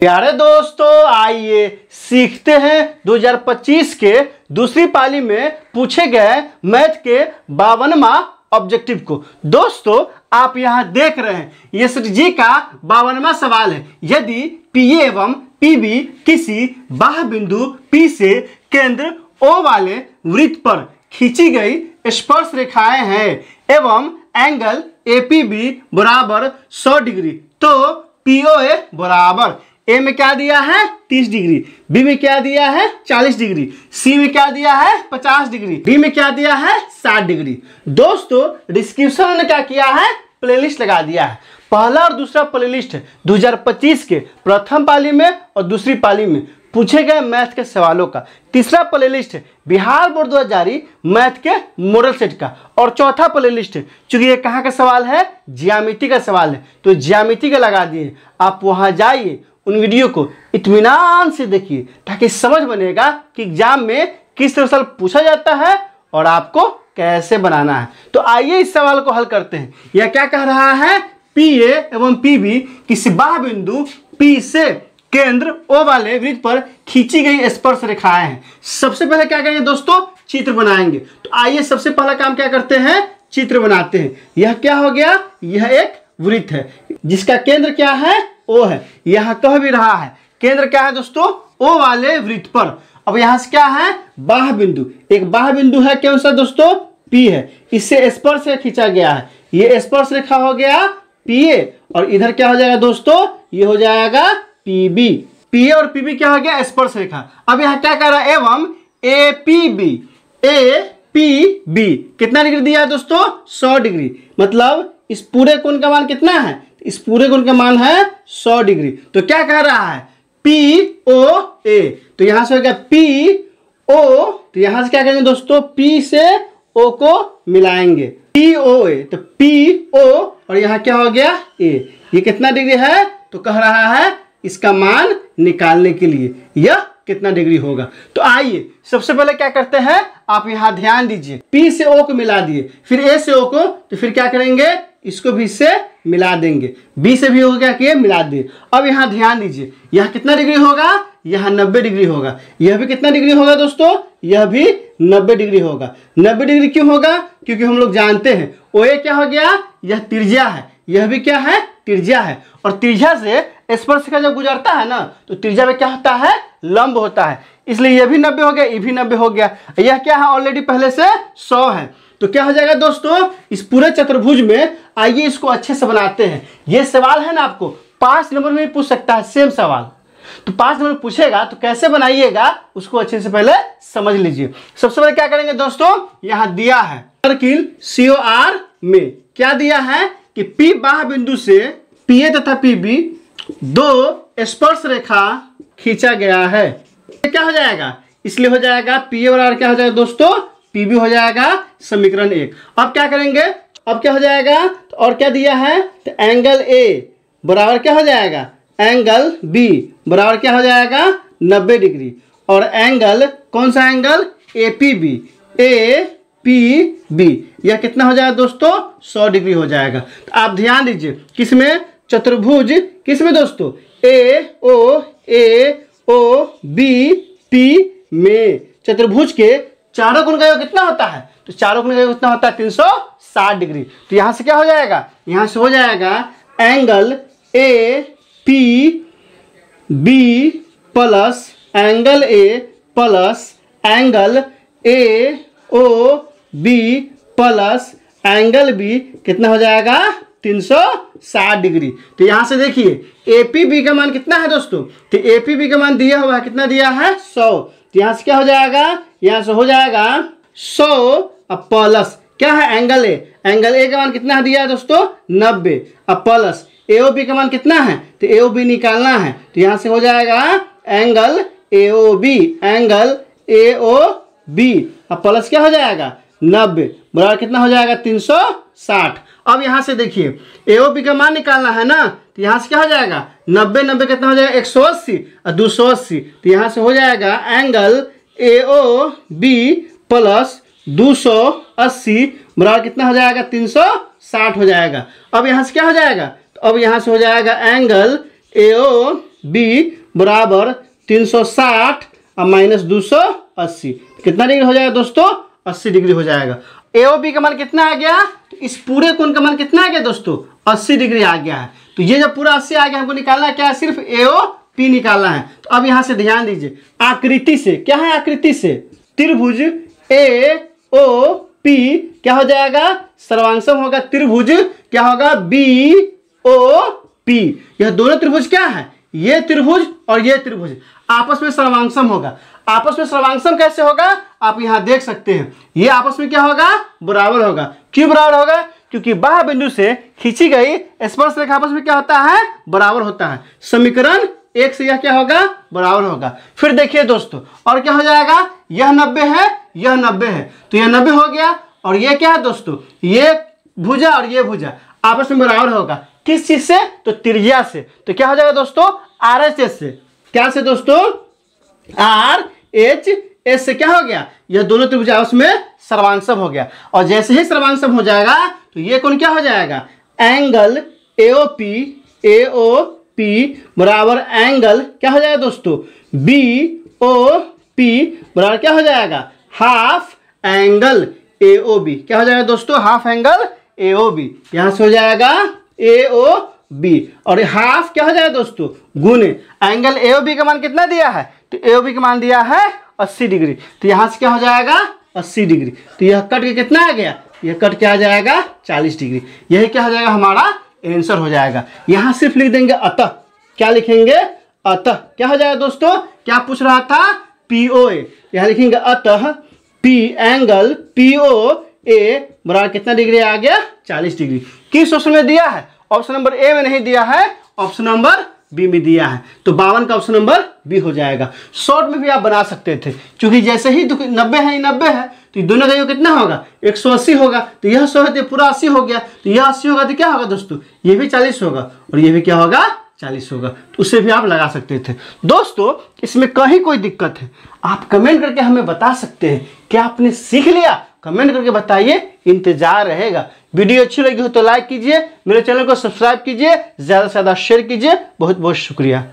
प्यारे दोस्तों, आइए सीखते हैं 2025 के दूसरी पाली में पूछे गए मैथ के 52वां ऑब्जेक्टिव को। दोस्तों, आप यहां देख रहे हैं यशजी का 52वां सवाल है। यदि पी एवं पीबी किसी बाह्य बिंदु P से केंद्र O वाले वृत्त पर खींची गई स्पर्श रेखाएं हैं एवं एंगल APB बराबर 100 डिग्री, तो POA बराबर ए में क्या दिया है 30 डिग्री, बी में क्या दिया है 40 डिग्री, सी में क्या दिया है 50 डिग्री, डी में क्या दिया है 60 डिग्री। दोस्तों, डिस्क्रिप्शन में क्या किया है प्लेलिस्ट लगा दिया है। पहला और दूसरा प्लेलिस्ट है 2025 के प्रथम पाली में और दूसरी पाली में पूछे गए मैथ के सवालों का। तीसरा प्लेलिस्ट है बिहार बोर्ड द्वारा जारी मैथ के मॉडल सेट का। और चौथा प्लेलिस्ट है, चूंकि ये कहाँ का सवाल है ज्यामिति का सवाल है, तो ज्यामिति का लगा दिए। आप वहां जाइए, उन वीडियो को इत्मीनान से देखिए ताकि समझ बनेगा कि एग्जाम में किस तरह से पूछा जाता है और आपको कैसे बनाना है। तो आइए इस सवाल को हल करते हैं। यह क्या कह रहा है, PA एवं PB किसी बाह्य बिंदु P से केंद्र O वाले वृत्त पर खींची गई स्पर्श रेखाएं हैं। सबसे पहले क्या करेंगे दोस्तों, चित्र बनाएंगे। तो आइए सबसे पहला काम क्या करते हैं, चित्र बनाते हैं। यह क्या हो गया, यह एक वृत्त है जिसका केंद्र क्या है O है। यह कह भी रहा है केंद्र क्या है दोस्तों O वाले वृत्त पर। अब यहां से क्या है बाह्य बिंदु, एक बाह्य बिंदु है कौन सा दोस्तों P है, इससे स्पर्श रेखा खींचा गया है। ये स्पर्श रेखा हो गया PA और इधर क्या हो जाएगा दोस्तों, ये हो जाएगा PB। PA और PB क्या हो गया स्पर्श रेखा। अब यहाँ क्या कर रहा है एवं APB कितना डिग्री दिया है दोस्तों 100 डिग्री। मतलब इस पूरे कोण का मान कितना है, इस पूरे कोण का मान है 100 डिग्री। तो क्या कह रहा है POA, तो यहां से हो गया PO, तो यहां से क्या करेंगे दोस्तों P से O को मिलाएंगे POA, तो PO और यहां क्या हो गया A। ये कितना डिग्री है, तो कह रहा है इसका मान निकालने के लिए यह कितना डिग्री होगा। तो आइए सबसे पहले क्या करते हैं, आप यहां ध्यान दीजिए। P से O को मिला दिए, फिर A से O को, तो फिर क्या करेंगे इसको भी से मिला देंगे, B से भी हो गया कि मिला दिए। अब यहां ध्यान दीजिए, यह कितना डिग्री होगा, यह 90 डिग्री होगा। यह भी कितना डिग्री होगा दोस्तों, यह भी 90 डिग्री होगा। 90 डिग्री क्यों होगा, क्योंकि हम लोग जानते हैं OA क्या हो गया, यह त्रिज्या है, यह भी क्या है त्रिज्या है। और त्रिज्या से स्पर्श रेखा जब गुजरता है ना, तो त्रिज्या में क्या होता है लंब होता है, इसलिए यह भी 90 हो गया, ये भी 90 हो गया। यह क्या है ऑलरेडी पहले से 100 है। तो क्या हो जाएगा दोस्तों, इस पूरे चतुर्भुज में आइए इसको अच्छे से बनाते हैं। यह सवाल है ना आपको 5 नंबर में भी पूछ सकता है सेम सवाल, तो 5 नंबर पूछेगा तो कैसे बनाइएगा उसको अच्छे से पहले समझ लीजिए। सबसे पहले क्या करेंगे दोस्तों, यहां दिया है सर्किल COR में क्या दिया है कि P बाह्य बिंदु से PA तथा PB दो स्पर्श रेखा खींचा गया है। क्या हो जाएगा, इसलिए हो जाएगा PA बराबर क्या हो जाएगा दोस्तों PB हो जाएगा समीकरण 1। अब क्या करेंगे, अब क्या हो जाएगा, तो और क्या दिया है, तो एंगल A बराबर क्या हो जाएगा एंगल B बराबर क्या हो जाएगा 90 डिग्री। और एंगल कौन सा एंगल APB यह कितना हो जाएगा दोस्तों 100 डिग्री हो जाएगा। तो आप ध्यान दीजिए किसमें, चतुर्भुज किसमें दोस्तों AOB में। चतुर्भुज के चारों कोण का योग कितना होता है, तो चारों कोण का योग कितना होता है 360 डिग्री। तो यहां से क्या हो जाएगा, यहां से हो जाएगा angle APB plus angle A plus angle AOB plus angle B कितना हो जाएगा 360 डिग्री। तो यहां से देखिए APB का मान कितना है दोस्तों, तो APB का मान दिया हुआ है, कितना दिया है 100। तो यहां से क्या हो जाएगा, यहां से हो जाएगा 100 अब प्लस क्या है एंगल A, एंगल A का मान कितना दिया है दोस्तों 90, अब प्लस AOB का मान कितना है, तो AOB निकालना है। तो यहां से हो जाएगा एंगल AOB अब प्लस क्या हो जाएगा 90 बराबर कितना हो जाएगा 360। अब यहां से देखिए AOB का मान निकालना है ना, तो यहां से क्या हो जाएगा 90 कितना हो जाएगा 180 और 280। तो यहां से हो जाएगा एंगल AOB प्लस 280 बराबर कितना हो जाएगा 360 हो जाएगा। अब यहां से क्या हो जाएगा, तो अब यहां से हो जाएगा एंगल AO बी बराबर 360 और माइनस 280, कितना डिग्री हो जाएगा दोस्तों? 80 डिग्री हो जाएगा। ए ओ बी का मान कितना आ गया? तो इस पूरे कोण का मान कितना आ गया दोस्तों? 80 डिग्री आ गया है। तो ये जब पूरा 80 आ गया, हमको निकालना क्या है? सिर्फ ए ओ पी निकालना है। तो अब यहाँ से ध्यान दीजिए, आकृति से क्या है? आकृति से त्रिभुज ए ओ पी क्या हो जाएगा? सर्वांशम होगा त्रिभुज क्या होगा? B O P. यह दोनों त्रिभुज क्या है? ये त्रिभुज और ये त्रिभुज आपस में सर्वांशम होगा। आपस में सर्वांशम कैसे होगा? आप यहाँ देख सकते हैं, ये आपस में क्या होगा? बराबर होगा। क्यों बराबर होगा? क्योंकि बाह्य बिंदु से खींची गई स्पर्श रेखा आपस में क्या होता है? बराबर होता है। समीकरण 1 से यह क्या होगा? बराबर होगा। फिर देखिए दोस्तों, और क्या हो जाएगा? यह 90 है, यह 90 है, तो यह 90 हो गया। और ये क्या है दोस्तों? ये भुजा और ये भुजा आपस में बराबर होगा। किस चीज से? तो त्रिज्या से। तो क्या हो जाएगा दोस्तों? RHS से। क्या से दोस्तों? RHS से क्या हो गया? यह दोनों त्रिभुज आपस में सर्वांशम हो गया। और जैसे ही सर्वांशम हो जाएगा तो ये कोण क्या हो जाएगा? एंगल AOP बराबर एंगल क्या हो जाएगा दोस्तों? BOP बराबर क्या हो जाएगा? Half angle AOB। क्या हो जाएगा दोस्तों? Half angle AOB। यहां से हो जाएगा AOB और हाफ क्या हो जाएगा दोस्तों? गुने एंगल AOB का मान कितना दिया है? तो AOB का मान दिया है 80 डिग्री। तो यहां से क्या हो जाएगा? 80 डिग्री। तो यह कट के कितना आ गया? यह कट के आ जाएगा 40 डिग्री। यही क्या हो जाएगा? हमारा आंसर हो जाएगा। यहां सिर्फ लिख देंगे अतः। क्या लिखेंगे? अतः। क्या हो जाएगा दोस्तों? क्या पूछ रहा था? POA। यहां लिखेंगे अतः P एंगल POA बराबर कितना डिग्री आ गया? 40 डिग्री। किस ऑप्शन में दिया है? ऑप्शन नंबर ए में नहीं दिया है, ऑप्शन नंबर बी में दिया है। तो 52 का ऑप्शन नंबर बी हो जाएगा। शॉर्ट में भी आप बना सकते थे, क्योंकि जैसे ही 90 है 90 है तो दोनों का योग कितना होगा? 180 होगा। तो यह 100 है तो पूरा 80 हो गया। तो यह 80 होगा तो क्या होगा दोस्तों? ये भी 40 होगा और ये भी क्या होगा? 40 होगा। तो उससे भी आप लगा सकते थे। दोस्तों इसमें कहीं कोई दिक्कत है आप कमेंट करके हमें बता सकते हैं। क्या आपने सीख लिया? कमेंट करके बताइए, इंतजार रहेगा। वीडियो अच्छी लगी हो तो लाइक कीजिए, मेरे चैनल को सब्सक्राइब कीजिए, ज़्यादा से ज़्यादा शेयर कीजिए। बहुत बहुत शुक्रिया।